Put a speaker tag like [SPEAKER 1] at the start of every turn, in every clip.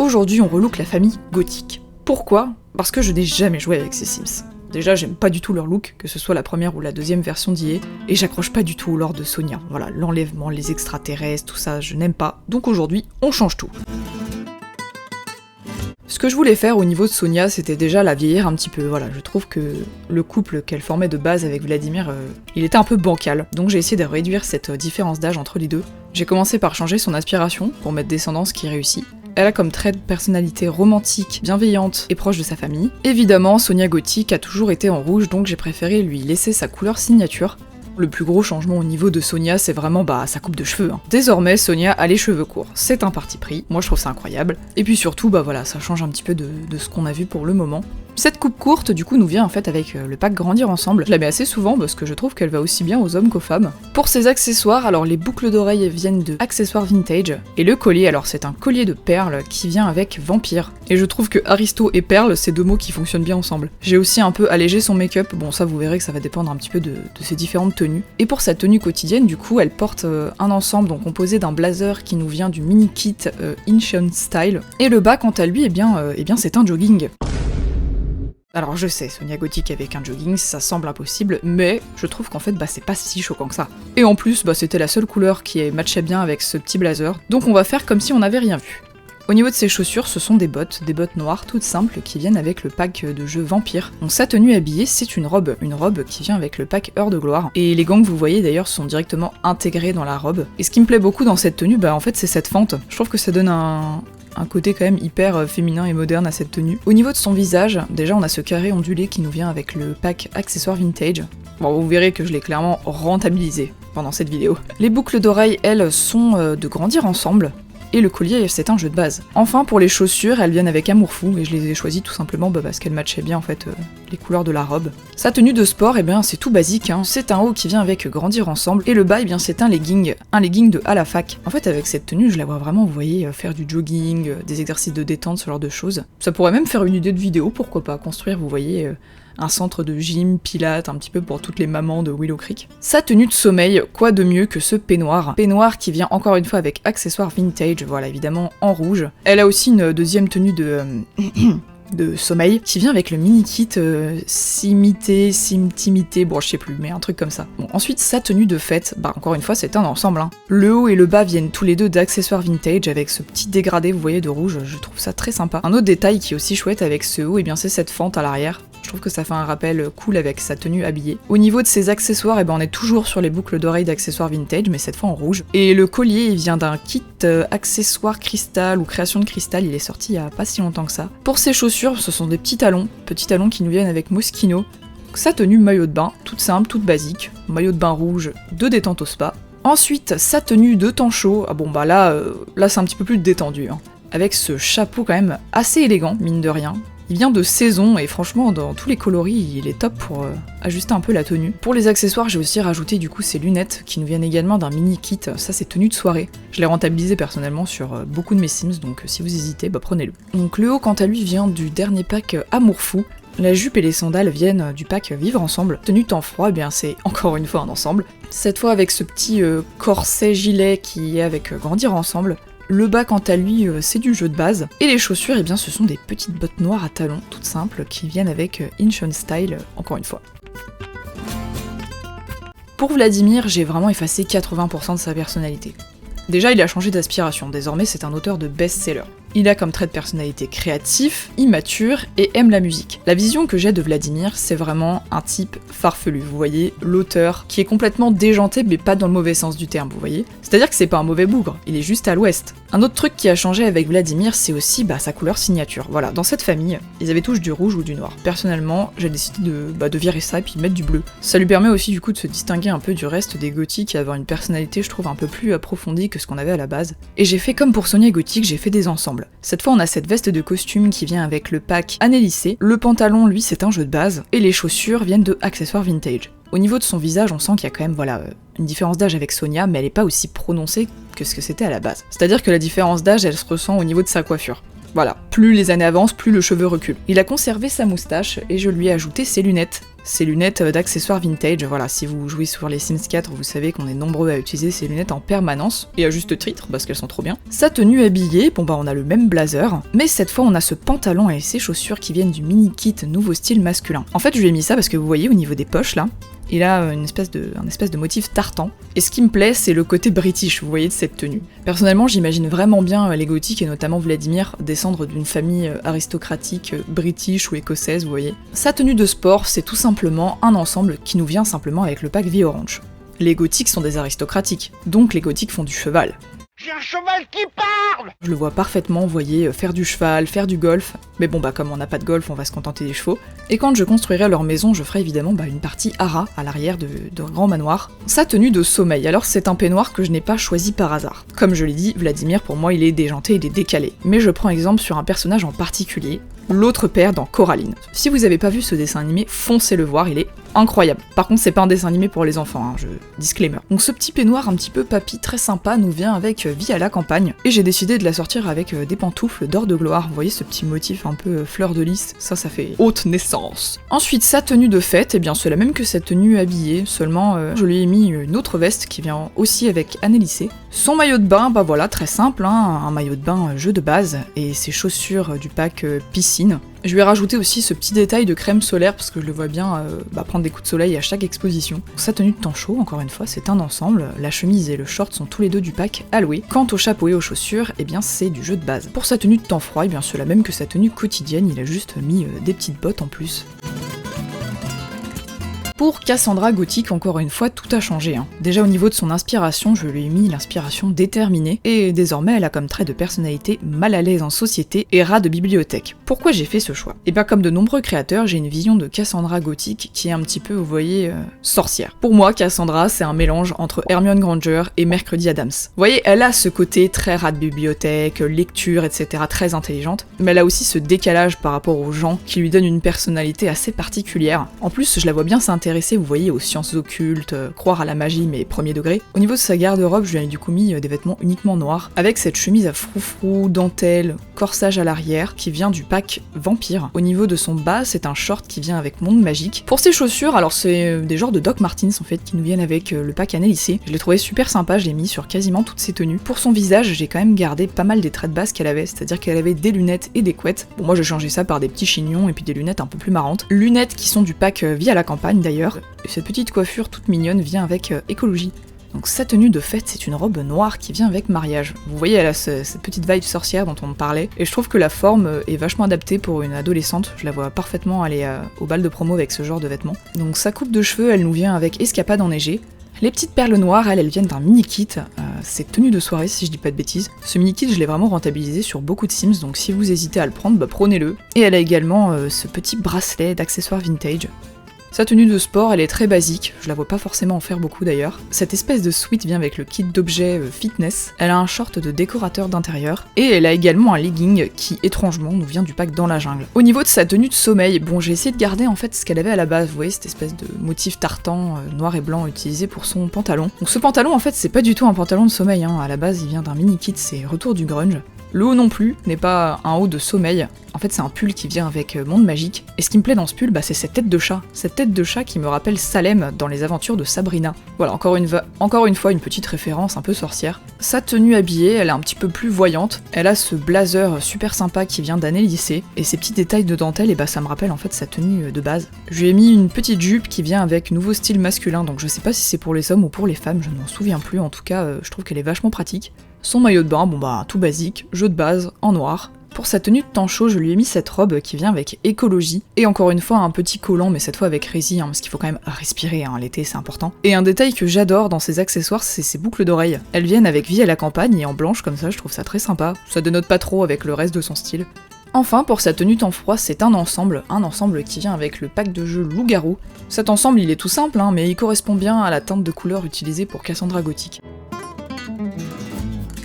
[SPEAKER 1] Aujourd'hui, on relook la famille gothique. Pourquoi ? Parce que je n'ai jamais joué avec ces Sims. Déjà, j'aime pas du tout leur look, que ce soit la première ou la deuxième version d'IA, et j'accroche pas du tout au lore de Sonia. Voilà, l'enlèvement, les extraterrestres, tout ça, je n'aime pas. Donc aujourd'hui, on change tout. Ce que je voulais faire au niveau de Sonia, c'était déjà la vieillir un petit peu. Voilà, je trouve que le couple qu'elle formait de base avec Vladimir, il était un peu bancal. Donc j'ai essayé de réduire cette différence d'âge entre les deux. J'ai commencé par changer son aspiration, pour mettre descendance qui réussit. Elle a comme trait de personnalité romantique, bienveillante et proche de sa famille. Évidemment, Sonia Gothique a toujours été en rouge, donc j'ai préféré lui laisser sa couleur signature. Le plus gros changement au niveau de Sonia, c'est vraiment sa coupe de cheveux. Désormais, Sonia a les cheveux courts. C'est un parti pris, moi je trouve ça incroyable. Et puis surtout, voilà, ça change un petit peu de ce qu'on a vu pour le moment. Cette coupe courte, du coup, nous vient en fait avec le pack Grandir Ensemble. Je la mets assez souvent parce que je trouve qu'elle va aussi bien aux hommes qu'aux femmes. Pour ses accessoires, alors les boucles d'oreilles viennent de Accessoires Vintage. Et le collier, alors c'est un collier de perles qui vient avec Vampire. Et je trouve que Aristo et Perle, c'est deux mots qui fonctionnent bien ensemble. J'ai aussi un peu allégé son make-up. Bon, ça vous verrez que ça va dépendre un petit peu de ses différentes tenues. Et pour sa tenue quotidienne, du coup, elle porte un ensemble donc composé d'un blazer qui nous vient du mini kit Ancient Style. Et le bas, quant à lui, c'est un jogging. Alors je sais, Sonia Gothique avec un jogging, ça semble impossible, mais je trouve qu'en fait c'est pas si choquant que ça. Et en plus, c'était la seule couleur qui matchait bien avec ce petit blazer, donc on va faire comme si on n'avait rien vu. Au niveau de ses chaussures, ce sont des bottes noires toutes simples qui viennent avec le pack de jeu Vampire. Donc sa tenue habillée, c'est une robe qui vient avec le pack Heure de Gloire. Et les gants que vous voyez d'ailleurs sont directement intégrés dans la robe. Et ce qui me plaît beaucoup dans cette tenue, en fait c'est cette fente. Je trouve que ça donne un côté quand même hyper féminin et moderne à cette tenue. Au niveau de son visage, déjà on a ce carré ondulé qui nous vient avec le pack Accessoires Vintage. Bon, vous verrez que je l'ai clairement rentabilisé pendant cette vidéo. Les boucles d'oreilles, elles, sont de Grandir Ensemble. Et le collier, c'est un jeu de base. Enfin, pour les chaussures, elles viennent avec Amour Fou, et je les ai choisies tout simplement parce qu'elles matchaient bien en fait les couleurs de la robe. Sa tenue de sport, c'est tout basique, hein. C'est un haut qui vient avec Grandir Ensemble, et le bas, c'est un legging de à la fac. En fait, avec cette tenue, je la vois vraiment, vous voyez, faire du jogging, des exercices de détente, ce genre de choses. Ça pourrait même faire une idée de vidéo, pourquoi pas, construire, vous voyez, un centre de gym, pilates, un petit peu pour toutes les mamans de Willow Creek. Sa tenue de sommeil, quoi de mieux que ce peignoir. Peignoir qui vient encore une fois avec Accessoires Vintage, voilà, évidemment en rouge. Elle a aussi une deuxième tenue de sommeil qui vient avec le mini kit Simité, bon je sais plus, mais un truc comme ça. Bon, ensuite sa tenue de fête, encore une fois c'est un ensemble, hein. Le haut et le bas viennent tous les deux d'Accessoires Vintage avec ce petit dégradé, vous voyez, de rouge, je trouve ça très sympa. Un autre détail qui est aussi chouette avec ce haut, c'est cette fente à l'arrière. Je trouve que ça fait un rappel cool avec sa tenue habillée. Au niveau de ses accessoires, on est toujours sur les boucles d'oreilles d'Accessoires Vintage, mais cette fois en rouge. Et le collier, il vient d'un kit accessoires cristal ou création de cristal, il est sorti il y a pas si longtemps que ça. Pour ses chaussures, ce sont des petits talons qui nous viennent avec Moschino. Sa tenue maillot de bain, toute simple, toute basique, maillot de bain rouge, de détente au spa. Ensuite, sa tenue de temps chaud, là c'est un petit peu plus détendu, hein. Avec ce chapeau quand même assez élégant, mine de rien. Il vient de saison et franchement dans tous les coloris il est top pour ajuster un peu la tenue. Pour les accessoires j'ai aussi rajouté du coup ces lunettes qui nous viennent également d'un mini kit, ça c'est tenue de soirée. Je l'ai rentabilisé personnellement sur beaucoup de mes Sims donc si vous hésitez prenez-le. Donc le haut quant à lui vient du dernier pack Amour Fou. La jupe et les sandales viennent du pack Vivre Ensemble. Tenue temps froid, c'est encore une fois un ensemble. Cette fois avec ce petit corset gilet qui est avec Grandir Ensemble. Le bas, quant à lui, c'est du jeu de base. Et les chaussures, ce sont des petites bottes noires à talons, toutes simples, qui viennent avec Ancient Style, encore une fois. Pour Vladimir, j'ai vraiment effacé 80% de sa personnalité. Déjà, il a changé d'aspiration, désormais c'est un auteur de best-seller. Il a comme trait de personnalité créatif, immature et aime la musique. La vision que j'ai de Vladimir, c'est vraiment un type farfelu, vous voyez, l'auteur qui est complètement déjanté mais pas dans le mauvais sens du terme, vous voyez. C'est-à-dire que c'est pas un mauvais bougre, il est juste à l'ouest. Un autre truc qui a changé avec Vladimir, c'est aussi sa couleur signature. Voilà, dans cette famille, ils avaient tous du rouge ou du noir. Personnellement, j'ai décidé de virer ça et puis mettre du bleu. Ça lui permet aussi du coup de se distinguer un peu du reste des gothiques et avoir une personnalité, je trouve, un peu plus approfondie que ce qu'on avait à la base. Et j'ai fait comme pour Sonia Gothique, j'ai fait des ensembles. Cette fois on a cette veste de costume qui vient avec le pack Annelissé, le pantalon lui c'est un jeu de base, et les chaussures viennent de Accessoires Vintage. Au niveau de son visage, on sent qu'il y a quand même une différence d'âge avec Sonia, mais elle est pas aussi prononcée que ce que c'était à la base. C'est-à-dire que la différence d'âge elle se ressent au niveau de sa coiffure. Voilà, plus les années avancent, plus le cheveu recule. Il a conservé sa moustache et je lui ai ajouté ses lunettes. ces lunettes d'accessoires vintage. Voilà, si vous jouez sur les Sims 4, vous savez qu'on est nombreux à utiliser ces lunettes en permanence, et à juste titre, parce qu'elles sont trop bien. Sa tenue habillée, bon bah on a le même blazer, mais cette fois on a ce pantalon et ces chaussures qui viennent du mini kit nouveau style masculin. En fait je lui ai mis ça parce que vous voyez au niveau des poches là, il a un espèce de motif tartan. Et ce qui me plaît, c'est le côté british, vous voyez, de cette tenue. Personnellement, j'imagine vraiment bien les gothiques, et notamment Vladimir, descendre d'une famille aristocratique british ou écossaise, vous voyez. Sa tenue de sport, c'est tout simplement un ensemble qui nous vient simplement avec le pack vie orange. Les gothiques sont des aristocratiques, donc les gothiques font du cheval.
[SPEAKER 2] J'ai un cheval qui parle!
[SPEAKER 1] Je le vois parfaitement, vous voyez, faire du cheval, faire du golf, mais bon bah comme on n'a pas de golf, on va se contenter des chevaux. Et quand je construirai leur maison, je ferai évidemment une partie hara à l'arrière de grand manoir. Sa tenue de sommeil, alors c'est un peignoir que je n'ai pas choisi par hasard. Comme je l'ai dit, Vladimir pour moi il est déjanté, il est décalé. Mais je prends exemple sur un personnage en particulier, l'autre père dans Coraline. Si vous avez pas vu ce dessin animé, foncez le voir, il est incroyable. Par contre, c'est pas un dessin animé pour les enfants, disclaimer. Donc ce petit peignoir un petit peu papy, très sympa, nous vient avec Vie à la campagne, et j'ai décidé de la sortir avec des pantoufles d'or de gloire. Vous voyez ce petit motif un peu fleur de lys, ça fait haute naissance. Ensuite, sa tenue de fête, eh bien c'est la même que sa tenue habillée, seulement je lui ai mis une autre veste qui vient aussi avec Annelissé. Son maillot de bain, bah voilà, très simple, un maillot de bain jeu de base, et ses chaussures du pack piscine. Je lui ai rajouté aussi ce petit détail de crème solaire parce que je le vois bien prendre des coups de soleil à chaque exposition. Sa tenue de temps chaud, encore une fois, c'est un ensemble. La chemise et le short sont tous les deux du pack alloué. Quant au chapeau et aux chaussures, eh bien c'est du jeu de base. Pour sa tenue de temps froid, eh bien c'est la même que sa tenue quotidienne, il a juste mis des petites bottes en plus. Pour Cassandra Gothic, encore une fois, tout a changé. Déjà au niveau de son inspiration, je lui ai mis l'inspiration déterminée, et désormais elle a comme trait de personnalité mal à l'aise en société et rat de bibliothèque. Pourquoi j'ai fait ce choix? Et bien comme de nombreux créateurs, j'ai une vision de Cassandra Gothic qui est un petit peu, vous voyez, sorcière. Pour moi, Cassandra, c'est un mélange entre Hermione Granger et Mercredi Adams. Vous voyez, elle a ce côté très rat de bibliothèque, lecture, etc., très intelligente, mais elle a aussi ce décalage par rapport aux gens qui lui donne une personnalité assez particulière. En plus, je la vois bien s'intéresser, vous voyez, aux sciences occultes, croire à la magie mais premier degré. Au niveau de sa garde-robe, je lui ai du coup mis des vêtements uniquement noirs, avec cette chemise à froufrou, dentelle, corsage à l'arrière, qui vient du pack Vampire. Au niveau de son bas, c'est un short qui vient avec Monde Magique. Pour ses chaussures, alors c'est des genres de Doc Martens en fait, qui nous viennent avec le pack Annelissé. Je l'ai trouvé super sympa, je l'ai mis sur quasiment toutes ses tenues. Pour son visage, j'ai quand même gardé pas mal des traits de base qu'elle avait, c'est-à-dire qu'elle avait des lunettes et des couettes. Bon, moi j'ai changé ça par des petits chignons et puis des lunettes un peu plus marrantes. Lunettes qui sont du pack Vie à la campagne d'ailleurs. Et cette petite coiffure toute mignonne vient avec écologie. Donc sa tenue de fête, c'est une robe noire qui vient avec mariage. Vous voyez, elle a cette petite vibe sorcière dont on me parlait, et je trouve que la forme est vachement adaptée pour une adolescente. Je la vois parfaitement aller au bal de promo avec ce genre de vêtements. Donc sa coupe de cheveux, elle nous vient avec escapade enneigée. Les petites perles noires, elles viennent d'un mini-kit, c'est tenue de soirée si je dis pas de bêtises. Ce mini-kit, je l'ai vraiment rentabilisé sur beaucoup de Sims, donc si vous hésitez à le prendre, prenez-le. Et elle a également ce petit bracelet d'accessoires vintage. Sa tenue de sport, elle est très basique, je la vois pas forcément en faire beaucoup d'ailleurs. Cette espèce de suite vient avec le kit d'objets fitness, elle a un short de décorateur d'intérieur, et elle a également un legging qui, étrangement, nous vient du pack Dans la jungle. Au niveau de sa tenue de sommeil, bon j'ai essayé de garder en fait ce qu'elle avait à la base, vous voyez cette espèce de motif tartan noir et blanc utilisé pour son pantalon. Donc ce pantalon en fait c'est pas du tout un pantalon de sommeil, à la base il vient d'un mini kit, c'est Retour du grunge. Le haut non plus n'est pas un haut de sommeil, en fait c'est un pull qui vient avec Monde Magique, et ce qui me plaît dans ce pull, c'est cette tête de chat qui me rappelle Salem dans les aventures de Sabrina. Voilà, encore une fois une petite référence un peu sorcière. Sa tenue habillée, elle est un petit peu plus voyante, elle a ce blazer super sympa qui vient d'Annelissé, et ces petits détails de dentelle, et ça me rappelle en fait sa tenue de base. Je lui ai mis une petite jupe qui vient avec nouveau style masculin, donc je sais pas si c'est pour les hommes ou pour les femmes, je ne m'en souviens plus, en tout cas je trouve qu'elle est vachement pratique. Son maillot de bain, tout basique, jeu de base, en noir. Pour sa tenue de temps chaud, je lui ai mis cette robe qui vient avec écologie, et encore une fois un petit collant, mais cette fois avec résille, parce qu'il faut quand même respirer, l'été c'est important. Et un détail que j'adore dans ses accessoires, c'est ses boucles d'oreilles. Elles viennent avec Vie à la campagne, et en blanche comme ça, je trouve ça très sympa. Ça dénote pas trop avec le reste de son style. Enfin, pour sa tenue temps froid, c'est un ensemble qui vient avec le pack de jeu Loup-Garou. Cet ensemble, il est tout simple, mais il correspond bien à la teinte de couleur utilisée pour Cassandra Gothic.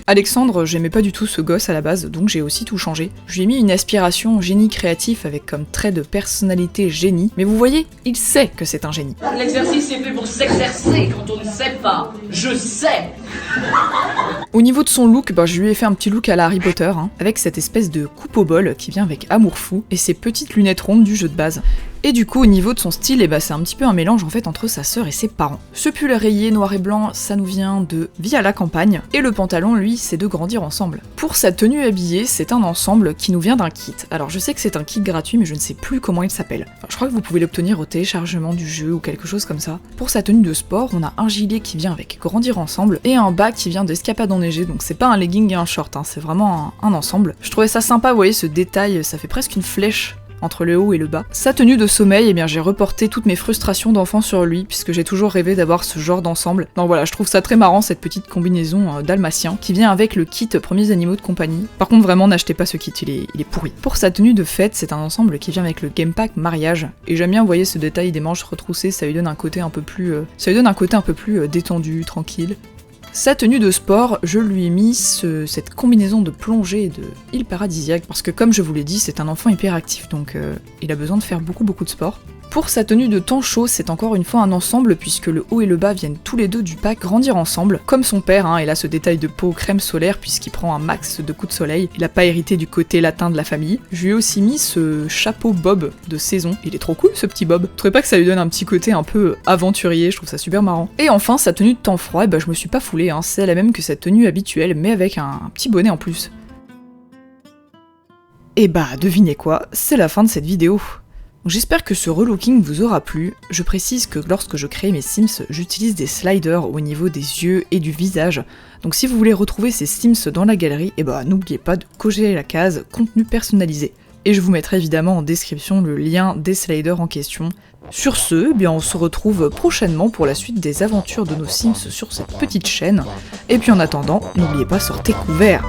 [SPEAKER 1] Alexandre, j'aimais pas du tout ce gosse à la base, donc j'ai aussi tout changé. Je lui ai mis une aspiration génie créatif avec comme trait de personnalité génie, mais vous voyez, il sait que c'est un génie.
[SPEAKER 3] L'exercice est fait pour s'exercer quand on ne sait pas. Je sais.
[SPEAKER 1] Au niveau de son look, je lui ai fait un petit look à la Harry Potter, avec cette espèce de coupe au bol qui vient avec Amour Fou, et ses petites lunettes rondes du jeu de base. Et du coup, au niveau de son style, c'est un petit peu un mélange en fait entre sa sœur et ses parents. Ce pull rayé noir et blanc, ça nous vient de Vie à la campagne, et le pantalon, lui, c'est de Grandir ensemble. Pour sa tenue habillée, c'est un ensemble qui nous vient d'un kit. Alors je sais que c'est un kit gratuit, mais je ne sais plus comment il s'appelle. Enfin, je crois que vous pouvez l'obtenir au téléchargement du jeu ou quelque chose comme ça. Pour sa tenue de sport, on a un gilet qui vient avec Grandir ensemble, et un bas qui vient d'Escapade enneigée, donc c'est pas un legging et un short, c'est vraiment un ensemble. Je trouvais ça sympa, vous voyez ce détail, ça fait presque une flèche entre le haut et le bas. Sa tenue de sommeil, j'ai reporté toutes mes frustrations d'enfant sur lui, puisque j'ai toujours rêvé d'avoir ce genre d'ensemble. Donc voilà, je trouve ça très marrant, cette petite combinaison dalmatien, qui vient avec le kit Premiers Animaux de Compagnie. Par contre, vraiment, n'achetez pas ce kit, il est pourri. Pour sa tenue de fête, c'est un ensemble qui vient avec le Game Pack Mariage, et j'aime bien, vous voyez, ce détail des manches retroussées, ça lui donne un côté un peu plus, détendu, tranquille. Sa tenue de sport, je lui ai mis cette combinaison de plongée et de île paradisiaque, parce que comme je vous l'ai dit, c'est un enfant hyperactif, donc il a besoin de faire beaucoup de sport. Pour sa tenue de temps chaud, c'est encore une fois un ensemble, puisque le haut et le bas viennent tous les deux du pack Grandir ensemble, comme son père, et là ce détail de peau crème solaire, puisqu'il prend un max de coups de soleil, il a pas hérité du côté latin de la famille. Je lui ai aussi mis ce chapeau bob de saison, il est trop cool ce petit bob. Je trouvais pas que ça lui donne un petit côté un peu aventurier, je trouve ça super marrant. Et enfin, sa tenue de temps froid, je me suis pas foulée, c'est la même que sa tenue habituelle, mais avec un petit bonnet en plus. Et devinez quoi, c'est la fin de cette vidéo. J'espère que ce relooking vous aura plu. Je précise que lorsque je crée mes Sims, j'utilise des sliders au niveau des yeux et du visage. Donc si vous voulez retrouver ces Sims dans la galerie, n'oubliez pas de cocher la case contenu personnalisé. Et je vous mettrai évidemment en description le lien des sliders en question. Sur ce, on se retrouve prochainement pour la suite des aventures de nos Sims sur cette petite chaîne. Et puis en attendant, n'oubliez pas, sortez couverts.